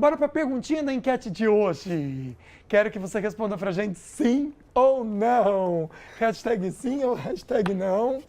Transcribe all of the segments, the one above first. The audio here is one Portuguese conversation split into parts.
Bora para a perguntinha da enquete de hoje. Quero que você responda pra gente sim ou não. Hashtag sim ou hashtag não.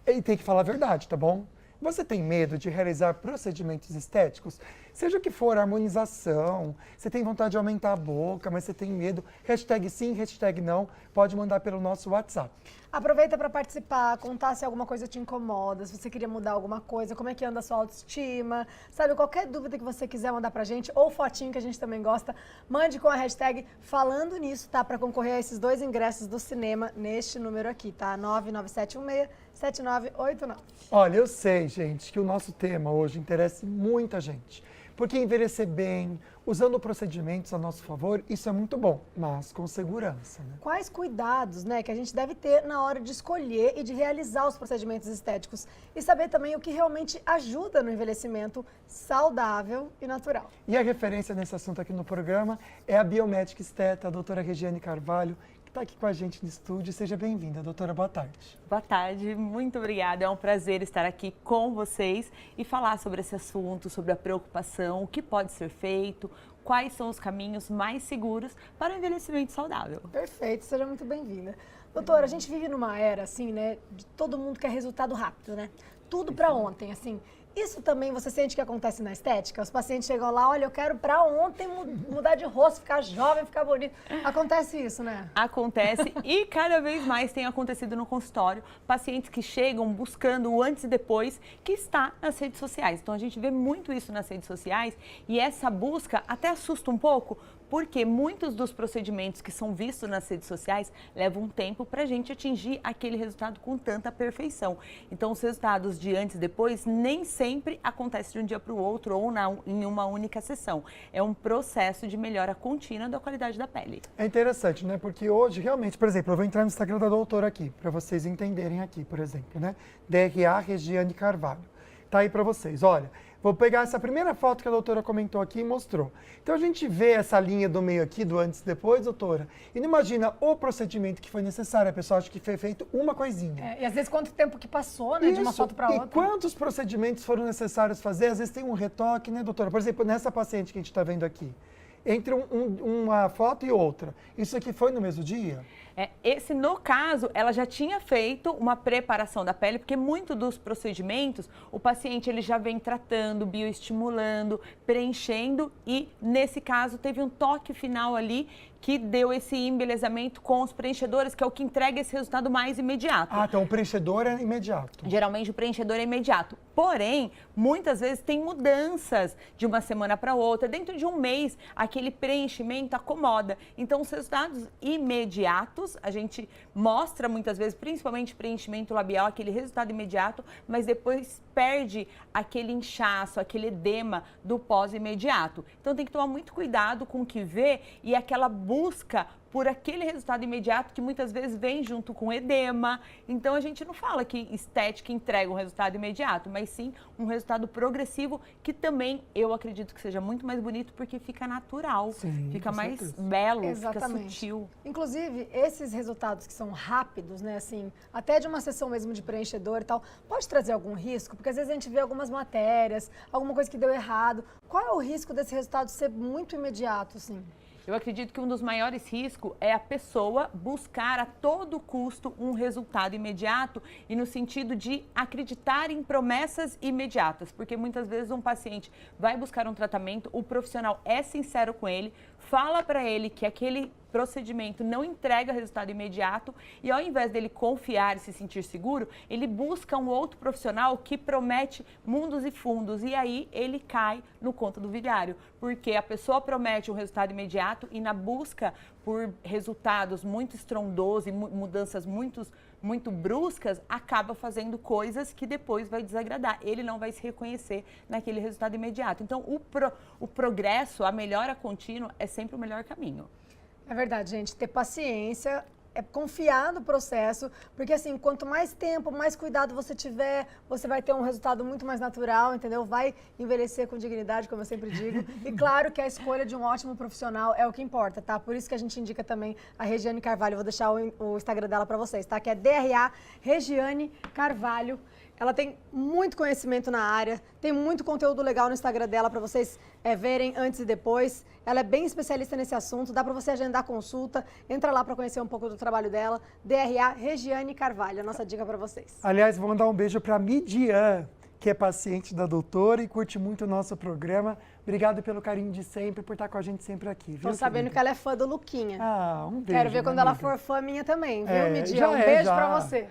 E tem que falar a verdade, tá bom? Você tem medo de realizar procedimentos estéticos? Seja o que for, harmonização, você tem vontade de aumentar a boca, mas você tem medo. Hashtag sim, hashtag não, pode mandar pelo nosso WhatsApp. Aproveita para participar, contar se alguma coisa te incomoda, se você queria mudar alguma coisa, como é que anda a sua autoestima, sabe? Qualquer dúvida que você quiser mandar pra gente, ou fotinho que a gente também gosta, mande com a hashtag falando nisso, tá? Para concorrer a esses 2 ingressos do cinema neste número aqui, tá? 99716-7989. Olha, eu sei, gente, que o nosso tema hoje interessa muita gente. Porque envelhecer bem, usando procedimentos a nosso favor, isso é muito bom, mas com segurança, né? Quais cuidados, né, que a gente deve ter na hora de escolher e de realizar os procedimentos estéticos? E saber também o que realmente ajuda no envelhecimento saudável e natural. E a referência nesse assunto aqui no programa é a biomédica esteta, a doutora Regiane Carvalho, que está aqui com a gente no estúdio. Seja bem-vinda, doutora, boa tarde. Boa tarde, muito obrigada. É um prazer estar aqui com vocês e falar sobre esse assunto, sobre a preocupação, o que pode ser feito, quais são os caminhos mais seguros para o envelhecimento saudável. Perfeito, seja muito bem-vinda. Doutora, a gente vive numa era, assim, né, de todo mundo quer resultado rápido, né? Tudo para ontem, assim. Isso também você sente que acontece na estética? Os pacientes chegam lá, olha, eu quero para ontem mudar de rosto, ficar jovem, ficar bonito. Acontece isso, né? Acontece e cada vez mais tem acontecido no consultório. Pacientes que chegam buscando o antes e depois, que está nas redes sociais. Então a gente vê muito isso nas redes sociais e essa busca até assusta um pouco, porque muitos dos procedimentos que são vistos nas redes sociais levam um tempo para a gente atingir aquele resultado com tanta perfeição. Então, os resultados de antes e depois nem sempre acontecem de um dia para o outro ou em uma única sessão. É um processo de melhora contínua da qualidade da pele. É interessante, né? Porque hoje, realmente, por exemplo, eu vou entrar no Instagram da doutora aqui, para vocês entenderem aqui, por exemplo, né? DRA Regiane Carvalho. Tá aí para vocês, olha. Vou pegar essa primeira foto que a doutora comentou aqui e mostrou. Então a gente vê essa linha do meio aqui, do antes e depois, doutora, e não imagina o procedimento que foi necessário. A pessoa acha que foi feito uma coisinha. E às vezes quanto tempo que passou, né, de uma foto para outra. E quantos procedimentos foram necessários fazer? Às vezes tem um retoque, né, doutora? Por exemplo, nessa paciente que a gente está vendo aqui, entre uma foto e outra, isso aqui foi no mesmo dia? No caso, ela já tinha feito uma preparação da pele, porque muito dos procedimentos, o paciente ele já vem tratando, bioestimulando, preenchendo e, nesse caso, teve um toque final ali que deu esse embelezamento com os preenchedores, que é o que entrega esse resultado mais imediato. Ah, então o preenchedor é imediato. Geralmente o preenchedor é imediato. Porém, muitas vezes tem mudanças de uma semana para outra. Dentro de um mês, aquele preenchimento acomoda. Então, os resultados imediatos, a gente mostra muitas vezes, principalmente preenchimento labial, aquele resultado imediato, mas depois perde aquele inchaço, aquele edema do pós-imediato. Então, tem que tomar muito cuidado com o que vê e aquela busca por aquele resultado imediato que muitas vezes vem junto com edema. Então, a gente não fala que estética entrega um resultado imediato, mas sim um resultado progressivo que também eu acredito que seja muito mais bonito porque fica natural, sim, fica mais certeza. belo, Exatamente. fica sutil. Inclusive, esses resultados que são rápidos, né, assim, até de uma sessão mesmo de preenchedor e tal, pode trazer algum risco? Porque às vezes a gente vê algumas matérias, alguma coisa que deu errado. Qual é o risco desse resultado ser muito imediato, assim? Eu acredito que um dos maiores riscos é a pessoa buscar a todo custo um resultado imediato e no sentido de acreditar em promessas imediatas, porque muitas vezes um paciente vai buscar um tratamento, o profissional é sincero com ele, fala para ele que aquele procedimento não entrega resultado imediato e ao invés dele confiar e se sentir seguro, ele busca um outro profissional que promete mundos e fundos e aí ele cai no conto do vigário, porque a pessoa promete um resultado imediato e na busca por resultados muito estrondosos e mudanças muito bruscas, acaba fazendo coisas que depois vai desagradar. Ele não vai se reconhecer naquele resultado imediato. Então, o progresso, a melhora contínua é sempre o melhor caminho. É verdade, gente. Ter paciência, é confiar no processo, porque assim, quanto mais tempo, mais cuidado você tiver, você vai ter um resultado muito mais natural, entendeu? Vai envelhecer com dignidade, como eu sempre digo. E claro que a escolha de um ótimo profissional é o que importa, tá? Por isso que a gente indica também a Regiane Carvalho. Vou deixar o Instagram dela para vocês, tá? Que é DRA Regiane Carvalho. Ela tem muito conhecimento na área, tem muito conteúdo legal no Instagram dela para vocês verem antes e depois. Ela é bem especialista nesse assunto, dá para você agendar consulta. Entra lá para conhecer um pouco do trabalho dela. DRA Regiane Carvalho, a nossa dica para vocês. Aliás, vou mandar um beijo para a Midian, que é paciente da doutora e curte muito o nosso programa. Obrigado pelo carinho de sempre, por estar com a gente sempre aqui, viu? Tô sabendo que ela é fã do Luquinha. Ah, um beijo. Quero ver quando ela amiga. for fã minha também, viu, Midian? já Um é, beijo já. pra você.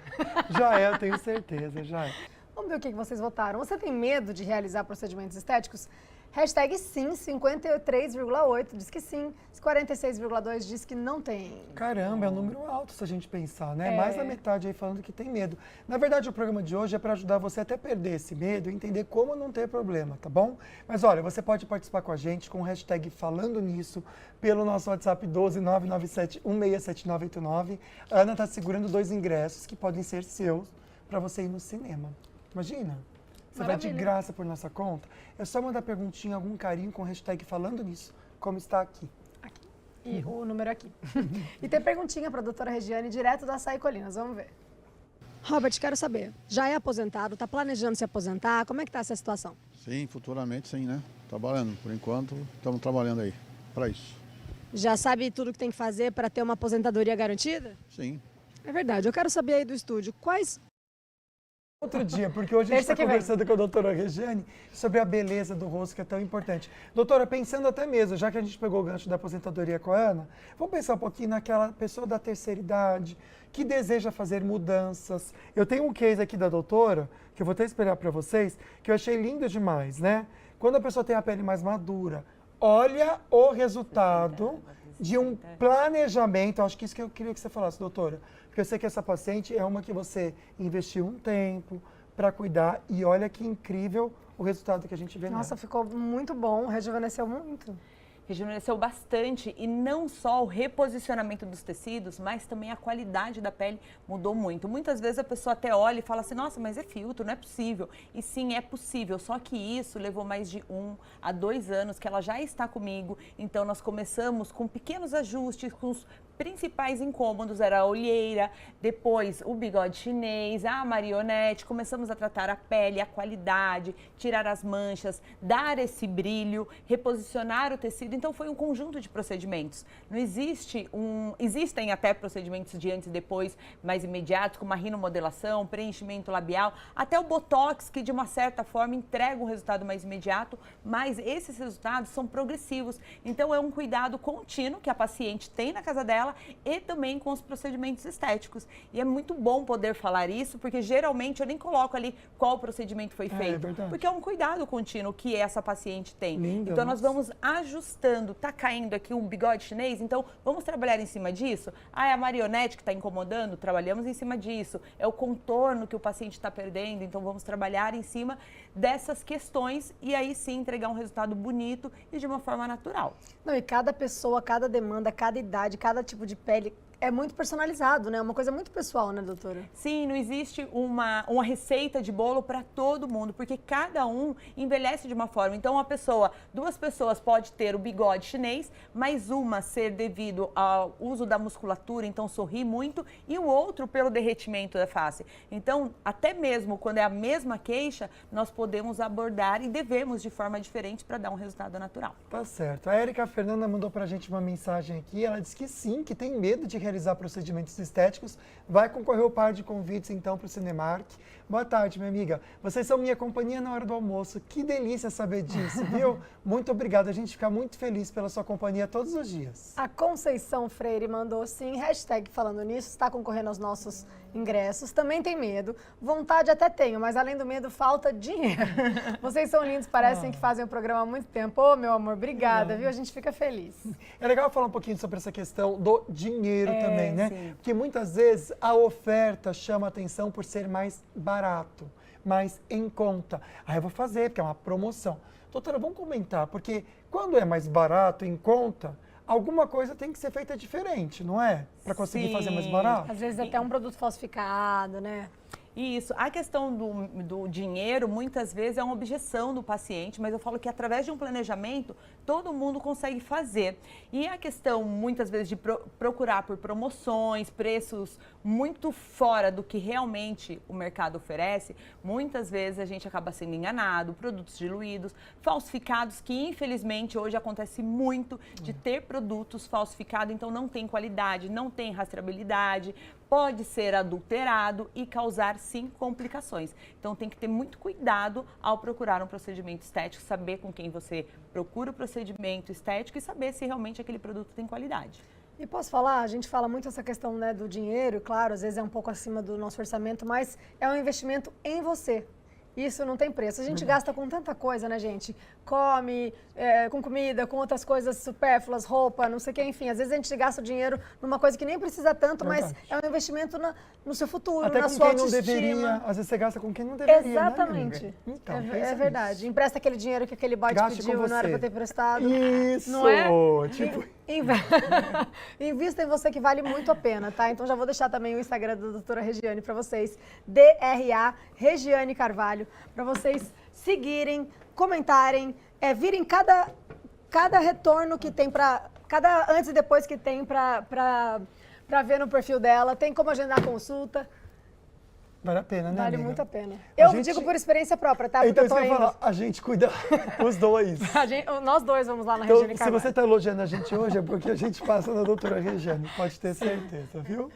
Já é, eu tenho certeza, já é. Vamos ver o que vocês votaram. Você tem medo de realizar procedimentos estéticos? Hashtag sim, 53,8 diz que sim, 46,2 diz que não tem. Caramba, é um número alto se a gente pensar, né? É. Mais da metade aí falando que tem medo. Na verdade, o programa de hoje é para ajudar você até perder esse medo e entender como não ter problema, tá bom? Mas olha, você pode participar com a gente com o hashtag Falando Nisso pelo nosso WhatsApp 12997-167-989. A Ana está segurando 2 ingressos que podem ser seus para você ir no cinema. Imagina? Você vai de Maravilha. graça por nossa conta. É só mandar perguntinha, algum carinho com o hashtag Falando Nisso, como está aqui. E o número aqui. E tem perguntinha para a doutora Regiane, direto da Açaí Colinas. Vamos ver. Robert, quero saber, já é aposentado, está planejando se aposentar? Como é que está essa situação? Sim, futuramente sim, né? Trabalhando. Por enquanto, estamos trabalhando aí para isso. Já sabe tudo que tem que fazer para ter uma aposentadoria garantida? Sim. É verdade. Eu quero saber aí do estúdio, quais... Outro dia, porque hoje a gente Terça está que vem. conversando com a doutora Regiane sobre a beleza do rosto, que é tão importante. Doutora, pensando até mesmo, já que a gente pegou o gancho da aposentadoria com a Ana, vamos pensar um pouquinho naquela pessoa da terceira idade que deseja fazer mudanças. Eu tenho um case aqui da doutora, que eu vou até esperar para vocês, que eu achei lindo demais, né? Quando a pessoa tem a pele mais madura, olha o resultado de um planejamento. Acho que isso que eu queria que você falasse, doutora. Porque eu sei que essa paciente é uma que você investiu um tempo para cuidar e olha que incrível o resultado que a gente vê Nossa, nela. ficou muito bom, rejuvenesceu muito. Rejuvenesceu bastante e não só o reposicionamento dos tecidos, mas também a qualidade da pele mudou muito. Muitas vezes a pessoa até olha e fala assim, nossa, mas é filtro, não é possível. E sim, é possível, só que isso levou mais de 1 a 2 anos que ela já está comigo. Então nós começamos com pequenos ajustes, com os principais incômodos, era a olheira, depois o bigode chinês, a marionete, começamos a tratar a pele, a qualidade, tirar as manchas, dar esse brilho, reposicionar o tecido. Então foi um conjunto de procedimentos. Não existe existem até procedimentos de antes e depois mais imediatos, como a rinomodelação, preenchimento labial, até o botox, que de uma certa forma entrega um resultado mais imediato, mas esses resultados são progressivos. Então é um cuidado contínuo que a paciente tem na casa dela e também com os procedimentos estéticos. E é muito bom poder falar isso, porque geralmente eu nem coloco ali qual procedimento foi feito, verdade. porque é um cuidado contínuo que essa paciente tem. Linda, Então nós nossa. vamos ajustando. Tá caindo aqui um bigode chinês, então vamos trabalhar em cima disso? Ah, é a marionete que está incomodando? Trabalhamos em cima disso. É o contorno que o paciente está perdendo, então vamos trabalhar em cima dessas questões e aí sim entregar um resultado bonito e de uma forma natural. Não, e cada pessoa, cada demanda, cada idade, cada tipo de pele é muito personalizado, né? Uma coisa muito pessoal, né, doutora? Sim, não existe uma receita de bolo para todo mundo, porque cada um envelhece de uma forma. Então, duas pessoas pode ter o bigode chinês, mas uma ser devido ao uso da musculatura, então sorrir muito, e o outro pelo derretimento da face. Então, até mesmo quando é a mesma queixa, nós podemos abordar e devemos de forma diferente para dar um resultado natural. Tá certo. A Érica Fernanda mandou pra gente uma mensagem aqui. Ela disse que sim, que tem medo de realizar procedimentos estéticos. Vai concorrer ao par de convites, então, para o Cinemark. Boa tarde, minha amiga. Vocês são minha companhia na hora do almoço. Que delícia saber disso, viu? Muito obrigado. A gente fica muito feliz pela sua companhia todos os dias. A Conceição Freire mandou sim, hashtag falando nisso, está concorrendo aos nossos ingressos. Também tem medo. Vontade até tenho, mas além do medo, falta dinheiro. Vocês são lindos, parecem que fazem o programa há muito tempo. Ô, meu amor, obrigada, viu? A gente fica feliz. É legal falar um pouquinho sobre essa questão do dinheiro também, né? sim. Porque muitas vezes a oferta chama atenção por ser mais barato, mais em conta. Aí eu vou fazer, porque é uma promoção. Doutora, vamos comentar, porque quando é mais barato, em conta, alguma coisa tem que ser feita diferente, não é? Para conseguir Sim. fazer mais barato. Às vezes até um produto falsificado, né? Isso. A questão do dinheiro, muitas vezes, é uma objeção do paciente, mas eu falo que através de um planejamento, todo mundo consegue fazer. E a questão, muitas vezes, de procurar por promoções, preços muito fora do que realmente o mercado oferece, muitas vezes a gente acaba sendo enganado, produtos diluídos, falsificados, que infelizmente hoje acontece muito de ter produtos falsificados, então não tem qualidade, não tem rastreabilidade, pode ser adulterado e causar, sim, complicações. Então, tem que ter muito cuidado ao procurar um procedimento estético, saber com quem você procura o procedimento estético e saber se realmente aquele produto tem qualidade. E posso falar, a gente fala muito essa questão, né, do dinheiro, claro, às vezes é um pouco acima do nosso orçamento, mas é um investimento em você. Isso não tem preço. A gente gasta com tanta coisa, né, gente? Come, com comida, com outras coisas supérfluas, roupa, não sei o que, enfim. Às vezes a gente gasta o dinheiro numa coisa que nem precisa tanto, mas é um investimento no seu futuro, até na com sua quem não autoestima. deveria, às vezes você gasta com quem não deveria, Exatamente. Né, então, é verdade. nisso. Empresta aquele dinheiro que aquele boy te Gaste pediu com e não era você. pra ter emprestado. Isso! Não é? Tipo... Invista em você que vale muito a pena, tá? Então já vou deixar também o Instagram da doutora Regiane para vocês, DRA Regiane Carvalho, para vocês seguirem, comentarem, virem cada retorno que tem cada antes e depois que tem para ver no perfil dela, tem como agendar consulta. Vale a pena, né, Vale amiga? muito a pena. Eu gente... digo por experiência própria, tá? Porque Então, eu tô isso que eu ia indo. falar, a gente cuida os dois. Nós dois vamos lá na Então, Regiane se Carvalho. você está elogiando a gente hoje, é porque a gente passa na doutora Regiane, pode ter certeza, viu?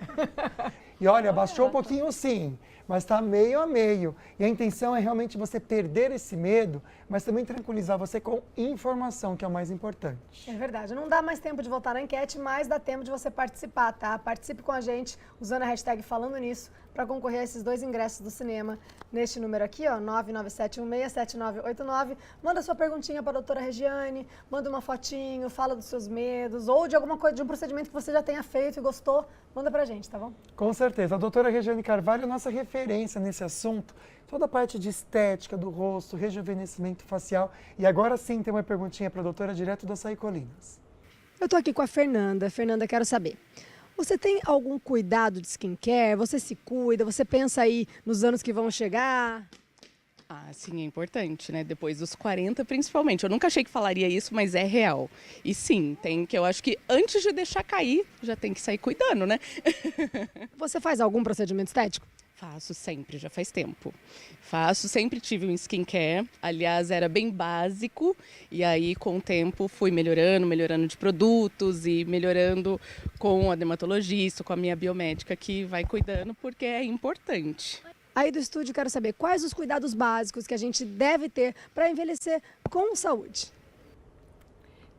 E olha, baixou um pouquinho sim, mas está meio a meio. E a intenção é realmente você perder esse medo, mas também tranquilizar você com informação, que é o mais importante. É verdade. Não dá mais tempo de votar na enquete, mas dá tempo de você participar, tá? Participe com a gente usando a hashtag Falando Nisso para concorrer a esses 2 ingressos do cinema neste número aqui, ó, 997167989. Manda sua perguntinha para a doutora Regiane, manda uma fotinho, fala dos seus medos ou de alguma coisa, de um procedimento que você já tenha feito e gostou, manda pra gente, tá bom? Com certeza. A doutora Regiane Carvalho é nossa referência nesse assunto. Toda a parte de estética do rosto, rejuvenescimento facial. E agora sim tem uma perguntinha para a doutora direto do Açaí Colinas. Eu tô aqui com a Fernanda. Fernanda, quero saber. Você tem algum cuidado de skincare? Você se cuida? Você pensa aí nos anos que vão chegar? Ah, sim, é importante, né? Depois dos 40, principalmente. Eu nunca achei que falaria isso, mas é real. E sim, tem que, eu acho que antes de deixar cair, já tem que sair cuidando, né? Você faz algum procedimento estético? Faço sempre, já faz tempo. Faço, sempre tive um skincare. Aliás, era bem básico. E aí, com o tempo, fui melhorando de produtos e melhorando com a dermatologista, com a minha biomédica, que vai cuidando, porque é importante. Aí do estúdio, quero saber quais os cuidados básicos que a gente deve ter para envelhecer com saúde.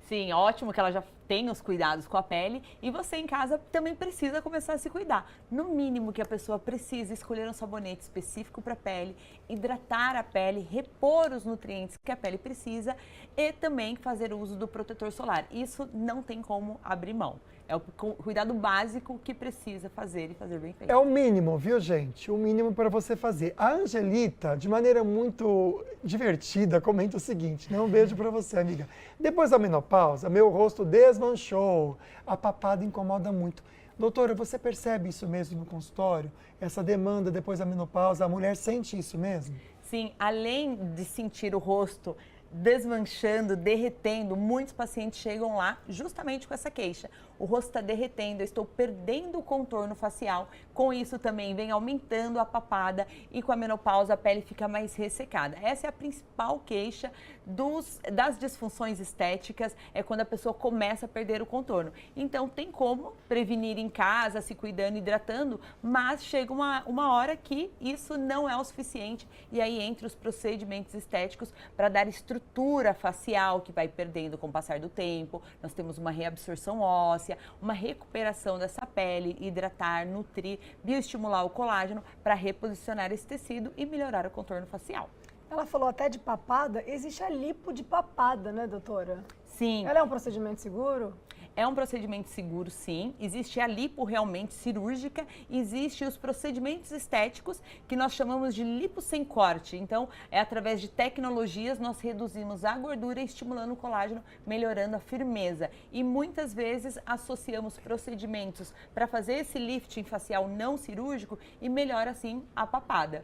Sim, ótimo que ela já tem os cuidados com a pele e você em casa também precisa começar a se cuidar. No mínimo que a pessoa precisa escolher um sabonete específico para a pele, hidratar a pele, repor os nutrientes que a pele precisa e também fazer uso do protetor solar. Isso não tem como abrir mão. É o cuidado básico que precisa fazer e fazer bem feito. É o mínimo, viu, gente? O mínimo para você fazer. A Angelita, de maneira muito divertida, comenta o seguinte, né? Um beijo para você, amiga. Depois da menopausa, meu rosto desmanchou. A papada incomoda muito. Doutora, você percebe isso mesmo no consultório? Essa demanda depois da menopausa, a mulher sente isso mesmo? Sim, além de sentir o rosto desmanchando, derretendo, muitos pacientes chegam lá justamente com essa queixa. O rosto está derretendo, eu estou perdendo o contorno facial, com isso também vem aumentando a papada e com a menopausa a pele fica mais ressecada. Essa é a principal queixa das disfunções estéticas, é quando a pessoa começa a perder o contorno. Então tem como prevenir em casa, se cuidando, hidratando, mas chega uma hora que isso não é o suficiente e aí entra os procedimentos estéticos para dar estrutura facial que vai perdendo com o passar do tempo. Nós temos uma reabsorção óssea, uma recuperação dessa pele, hidratar, nutrir, bioestimular o colágeno para reposicionar esse tecido e melhorar o contorno facial. Ela falou até de papada, existe a lipo de papada, né, doutora? Sim. Ela é um procedimento seguro? É um procedimento seguro, sim. Existe a lipo realmente cirúrgica, existem os procedimentos estéticos que nós chamamos de lipo sem corte. Então, é através de tecnologias nós reduzimos a gordura, estimulando o colágeno, melhorando a firmeza. E muitas vezes associamos procedimentos para fazer esse lifting facial não cirúrgico e melhora assim a papada.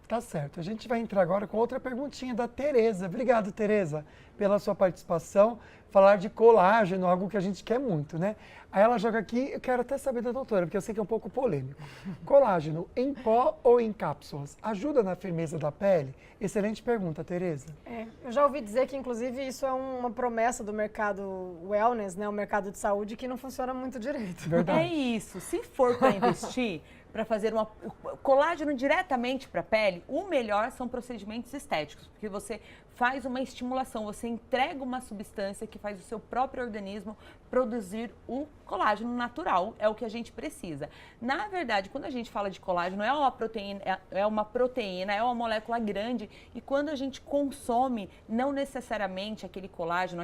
Tá certo. A gente vai entrar agora com outra perguntinha da Tereza. Obrigado, Tereza, pela sua participação. falar de colágeno, algo que a gente quer muito, né? Aí ela joga aqui, eu quero até saber da doutora, porque eu sei que é um pouco polêmico. Colágeno em pó ou em cápsulas ajuda na firmeza da pele? Excelente pergunta, Tereza. Eu já ouvi dizer que, inclusive, isso é uma promessa do mercado wellness, né? O mercado de saúde, que não funciona muito direito. Verdade. É isso. Se for para investir, para fazer o colágeno diretamente para a pele, o melhor são procedimentos estéticos, porque você faz uma estimulação, você entrega uma substância que faz o seu próprio organismo produzir o colágeno natural, é o que a gente precisa. Na verdade, quando a gente fala de colágeno, é uma proteína, é uma molécula grande, e quando a gente consome, não necessariamente aquele colágeno,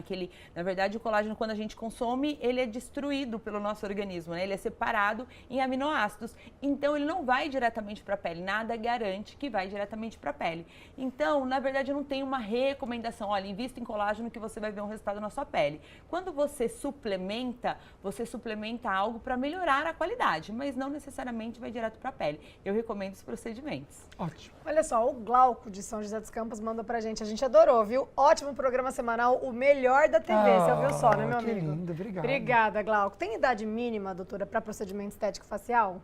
na verdade, o colágeno, quando a gente consome, ele é destruído pelo nosso organismo, né? Ele é separado em aminoácidos, então ele não vai diretamente para a pele, nada garante que vai diretamente para a pele. Então, na verdade, não tem uma recomendação, olha, invista em colágeno que você vai ver um resultado na sua pele. Quando você suplementa algo para melhorar a qualidade, mas não necessariamente vai direto para a pele. Eu recomendo os procedimentos. Ótimo. Olha só, o Glauco de São José dos Campos manda pra gente. A gente adorou, viu? Ótimo programa semanal, o melhor da TV. Você ouviu só, né, meu que amigo? lindo, obrigado. Obrigada, Glauco. Tem idade mínima, doutora, para procedimento estético facial?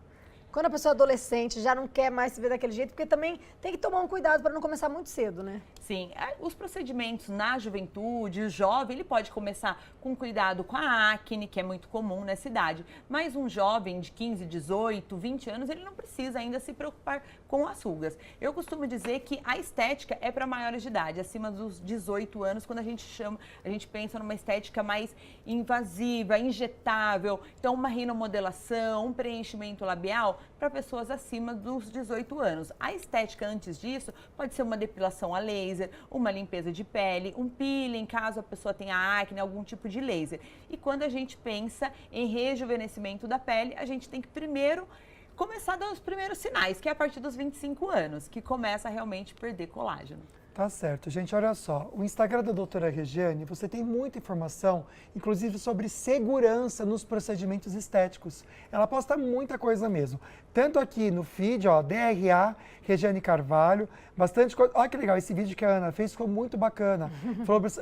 Quando a pessoa é adolescente já não quer mais se ver daquele jeito, porque também tem que tomar um cuidado para não começar muito cedo, né? Sim, os procedimentos na juventude, o jovem, ele pode começar com cuidado com a acne, que é muito comum nessa idade. Mas um jovem de 15, 18, 20 anos, ele não precisa ainda se preocupar com as rugas. Eu costumo dizer que a estética é para maiores de idade, acima dos 18 anos, quando a gente pensa numa estética mais invasiva, injetável. Então, uma rinomodelação, um preenchimento labial para pessoas acima dos 18 anos. A estética antes disso pode ser uma depilação a laser, uma limpeza de pele, um peeling, caso a pessoa tenha acne, algum tipo de laser. E quando a gente pensa em rejuvenescimento da pele, a gente tem que primeiro começar a dar os primeiros sinais, que é a partir dos 25 anos, que começa a realmente perder colágeno. Tá certo, gente, olha só, o Instagram da doutora Regiane, você tem muita informação, inclusive sobre segurança nos procedimentos estéticos. Ela posta muita coisa mesmo, tanto aqui no feed, ó, DRA, Regiane Carvalho, bastante coisa. Olha que legal, esse vídeo que a Ana fez ficou muito bacana.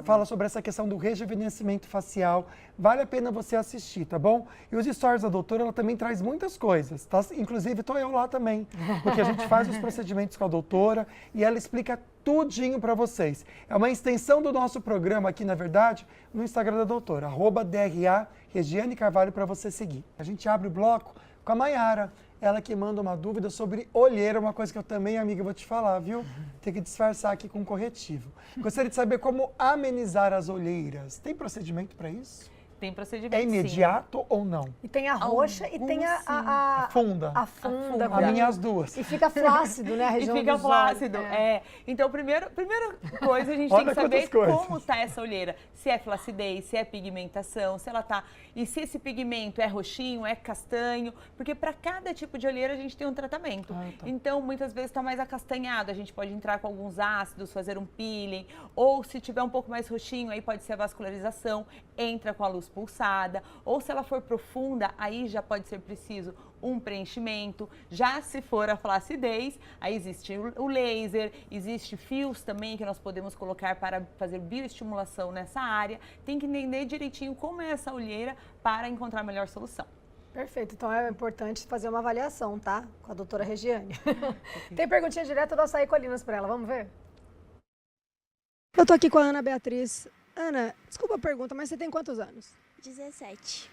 Fala sobre essa questão do rejuvenescimento facial, vale a pena você assistir, tá bom? E os stories da doutora, ela também traz muitas coisas, tá? Inclusive, tô eu lá também, porque a gente faz os procedimentos com a doutora e ela explica tudinho para vocês. É uma extensão do nosso programa aqui, na verdade, no Instagram da doutora, @DRA Regiane Carvalho, para você seguir. A gente abre o bloco com a Mayara, ela que manda uma dúvida sobre olheira, uma coisa que eu também, amiga, vou te falar, viu? Tem que disfarçar aqui com corretivo. Gostaria de saber como amenizar as olheiras. Tem procedimento para isso? Tem procedimento, É imediato ou não? E tem a roxa e tem A funda. a funda. A minha as duas. E fica flácido, né? A região E fica dos olhos. flácido, Então, primeira coisa, a gente tem Olha que saber quantas coisas. como está essa olheira. Se é flacidez, se é pigmentação, se ela tá... E se esse pigmento é roxinho, é castanho, porque para cada tipo de olheira a gente tem um tratamento. Tá. Então, muitas vezes está mais acastanhado, a gente pode entrar com alguns ácidos, fazer um peeling, ou se tiver um pouco mais roxinho, aí pode ser a vascularização, entra com a luz pulsada, ou se ela for profunda, aí já pode ser preciso um preenchimento. Já se for a flacidez, aí existe o laser, existe fios também que nós podemos colocar para fazer bioestimulação nessa área. Tem que entender direitinho como é essa olheira para encontrar a melhor solução. Perfeito, então é importante fazer uma avaliação, tá? Com a doutora Regiane. Tem perguntinha direta do Açaí Colinas para ela, vamos ver? Eu tô aqui com a Ana Beatriz. Ana, desculpa a pergunta, mas você tem quantos anos? 17.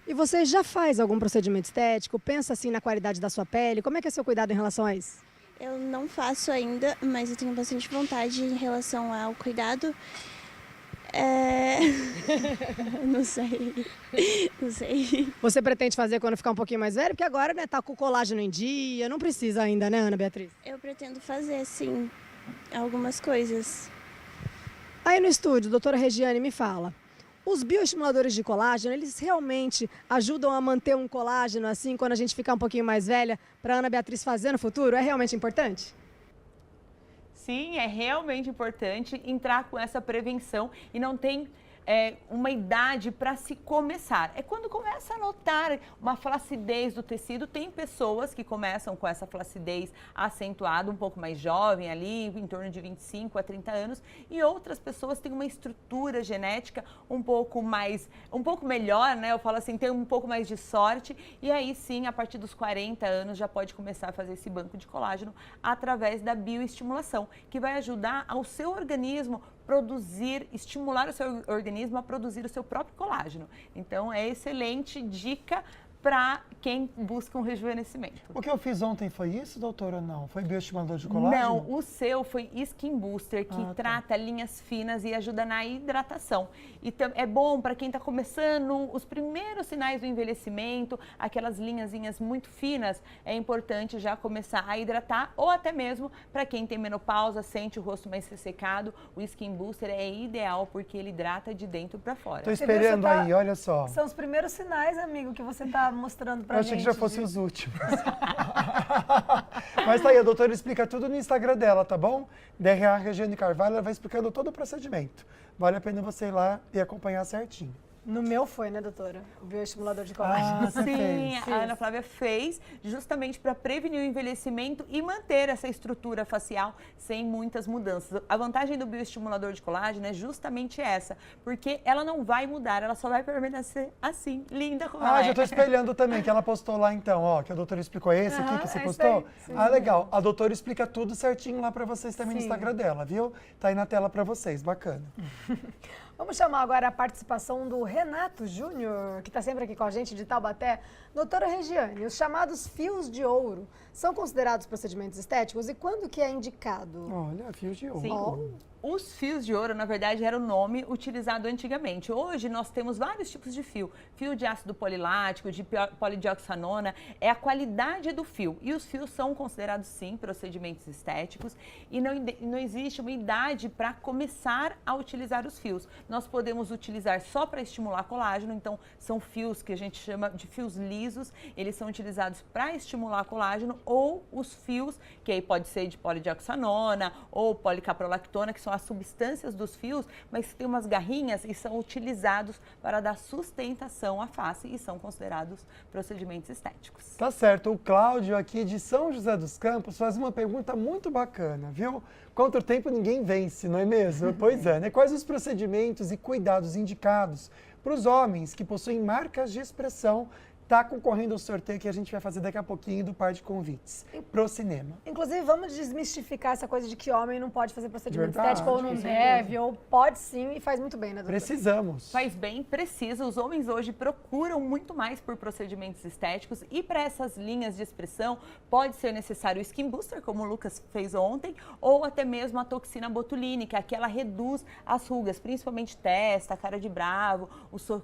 E você já faz algum procedimento estético? Pensa assim na qualidade da sua pele? Como é que é seu cuidado em relação a isso? Eu não faço ainda, mas eu tenho bastante vontade em relação ao cuidado. Não sei. Você pretende fazer quando ficar um pouquinho mais velho? Porque agora, né, tá com o colágeno em dia, não precisa ainda, né, Ana Beatriz? Eu pretendo fazer, sim, algumas coisas. Aí no estúdio, doutora Regiane, me fala. Os bioestimuladores de colágeno, eles realmente ajudam a manter um colágeno assim quando a gente ficar um pouquinho mais velha, para Ana Beatriz fazer no futuro? É realmente importante? Sim, é realmente importante entrar com essa prevenção e não tem uma idade para se começar. É quando começa a notar uma flacidez do tecido. Tem pessoas que começam com essa flacidez acentuada, um pouco mais jovem ali, em torno de 25 a 30 anos, e outras pessoas têm uma estrutura genética um pouco melhor, né? Eu falo assim, tem um pouco mais de sorte, e aí sim, a partir dos 40 anos já pode começar a fazer esse banco de colágeno através da bioestimulação, que vai ajudar ao seu organismo estimular o seu organismo a produzir o seu próprio colágeno. Então, é excelente dica para quem busca um rejuvenescimento. O que eu fiz ontem foi isso, doutora? Não? Foi bioestimulador de colágeno? Não, o seu foi Skin Booster, que trata linhas finas e ajuda na hidratação. E é bom para quem está começando os primeiros sinais do envelhecimento, aquelas linhazinhas muito finas, é importante já começar a hidratar, ou até mesmo para quem tem menopausa, sente o rosto mais ressecado, o Skin Booster é ideal porque ele hidrata de dentro para fora. Estou esperando aí, olha só. São os primeiros sinais, amigo, que você está mostrando pra gente. Eu achei que já fossem os últimos. Mas tá aí, a doutora explica tudo no Instagram dela, tá bom? DRA Regiane Carvalho, ela vai explicando todo o procedimento. Vale a pena você ir lá e acompanhar certinho. No meu foi, né, doutora? O bioestimulador de colágeno. Sim, a Ana Flávia fez justamente para prevenir o envelhecimento e manter essa estrutura facial sem muitas mudanças. A vantagem do bioestimulador de colágeno é justamente essa, porque ela não vai mudar, ela só vai permanecer assim, linda como ela é. Já tô espelhando também, que ela postou lá então, ó, que a doutora explicou esse aqui que você postou. Legal. A doutora explica tudo certinho lá para vocês também no Instagram dela, viu? Tá aí na tela para vocês, bacana. Vamos chamar agora a participação do Renato Júnior, que está sempre aqui com a gente de Taubaté. Doutora Regiane, os chamados fios de ouro são considerados procedimentos estéticos e quando que é indicado? Olha, fios de ouro. Sim. Os fios de ouro, na verdade, era o nome utilizado antigamente. Hoje, nós temos vários tipos de fio. Fio de ácido polilático, de polidioxanona, é a qualidade do fio. E os fios são considerados, sim, procedimentos estéticos. E não existe uma idade para começar a utilizar os fios. Nós podemos utilizar só para estimular colágeno, então são fios que a gente chama de fios lisos. Eles são utilizados para estimular colágeno, ou os fios, que aí pode ser de polidioxanona ou policaprolactona, que são as substâncias dos fios, mas tem umas garrinhas e são utilizados para dar sustentação à face e são considerados procedimentos estéticos. Tá certo. O Cláudio aqui de São José dos Campos faz uma pergunta muito bacana, viu? Contra o tempo ninguém vence, não é mesmo? Pois é, né? Quais os procedimentos e cuidados indicados para os homens que possuem marcas de expressão? Tá concorrendo ao sorteio que a gente vai fazer daqui a pouquinho do par de convites pro cinema. Inclusive, vamos desmistificar essa coisa de que homem não pode fazer procedimento estético ou não deve, ou pode sim e faz muito bem, né, doutora? Precisamos. Faz bem, precisa. Os homens hoje procuram muito mais por procedimentos estéticos e para essas linhas de expressão pode ser necessário o Skin Booster, como o Lucas fez ontem, ou até mesmo a toxina botulínica, que ela reduz as rugas, principalmente testa, cara de bravo,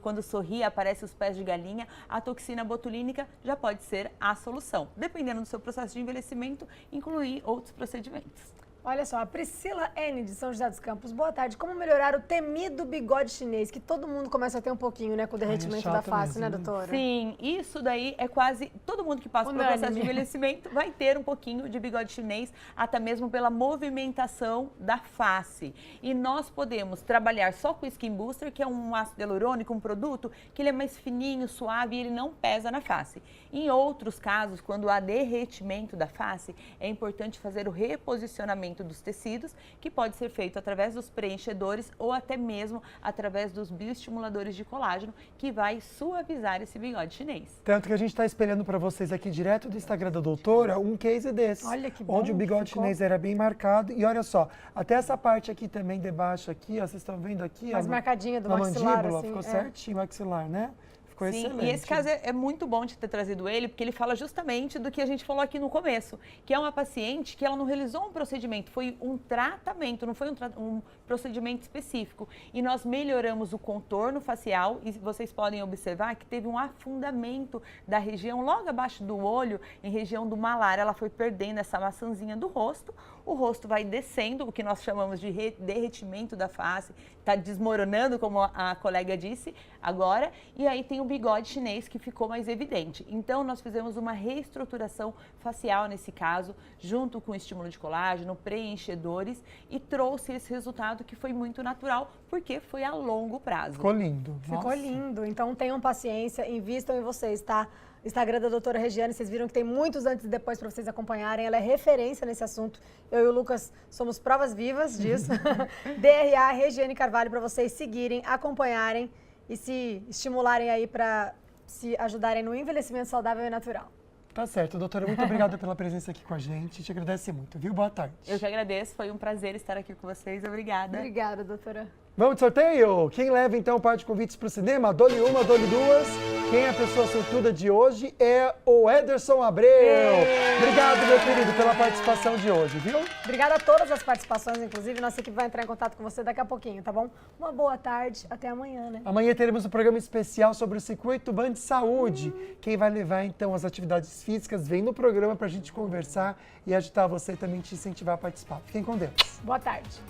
quando sorri aparece os pés de galinha, a toxina botulínica já pode ser a solução. Dependendo do seu processo de envelhecimento, incluir outros procedimentos. Olha só, a Priscila N, de São José dos Campos. Boa tarde. Como melhorar o temido bigode chinês, que todo mundo começa a ter um pouquinho, né, com o derretimento da face, né, doutora? Sim, isso daí é quase... Todo mundo que passa pelo processo de envelhecimento vai ter um pouquinho de bigode chinês, até mesmo pela movimentação da face. E nós podemos trabalhar só com o Skin Booster, que é um ácido hialurônico, um produto que ele é mais fininho, suave e ele não pesa na face. Em outros casos, quando há derretimento da face, é importante fazer o reposicionamento dos tecidos, que pode ser feito através dos preenchedores ou até mesmo através dos bioestimuladores de colágeno, que vai suavizar esse bigode chinês. Tanto que a gente está espelhando para vocês aqui direto do Instagram da doutora um case desse. Olha que bom, onde o bigode chinês era bem marcado. E olha só, até essa parte aqui também debaixo aqui, ó, vocês estão vendo aqui, mais marcadinha do maxilar, mandíbula, assim, ficou certinho o maxilar, né? Ficou Sim, excelente. e esse caso é muito bom de ter trazido ele, porque ele fala justamente do que a gente falou aqui no começo, que é uma paciente que ela não realizou um procedimento, foi um tratamento, não foi um procedimento específico. E nós melhoramos o contorno facial e vocês podem observar que teve um afundamento da região logo abaixo do olho, em região do malar. Ela foi perdendo essa maçãzinha do rosto, o rosto vai descendo, o que nós chamamos de derretimento da face, está desmoronando, como a colega disse agora, e aí tem um bigode chinês que ficou mais evidente. Então, nós fizemos uma reestruturação facial nesse caso, junto com estímulo de colágeno, preenchedores, e trouxe esse resultado que foi muito natural, porque foi a longo prazo. Ficou lindo. Ficou Nossa. lindo. Então tenham paciência, invistam em vocês, tá? Instagram da doutora Regiane, vocês viram que tem muitos antes e depois para vocês acompanharem. Ela é referência nesse assunto. Eu e o Lucas somos provas vivas disso. DRA Regiane Carvalho, para vocês seguirem, acompanharem e se estimularem aí para se ajudarem no envelhecimento saudável e natural. Tá certo, doutora. Muito obrigada pela presença aqui com a gente. Te agradece muito, viu? Boa tarde. Eu que agradeço, foi um prazer estar aqui com vocês. Obrigada. Obrigada, doutora. Vamos de sorteio? Quem leva então par de convites para o cinema? Dole uma, dole duas. Quem é a pessoa sortuda de hoje é o Ederson Abreu. Obrigado, meu querido, pela participação de hoje, viu? Obrigada a todas as participações, inclusive. Nossa equipe vai entrar em contato com você daqui a pouquinho, tá bom? Uma boa tarde, até amanhã, né? Amanhã teremos um programa especial sobre o Circuito Band Saúde. Quem vai levar então as atividades físicas vem no programa para a gente conversar e ajudar você também te incentivar a participar. Fiquem com Deus. Boa tarde.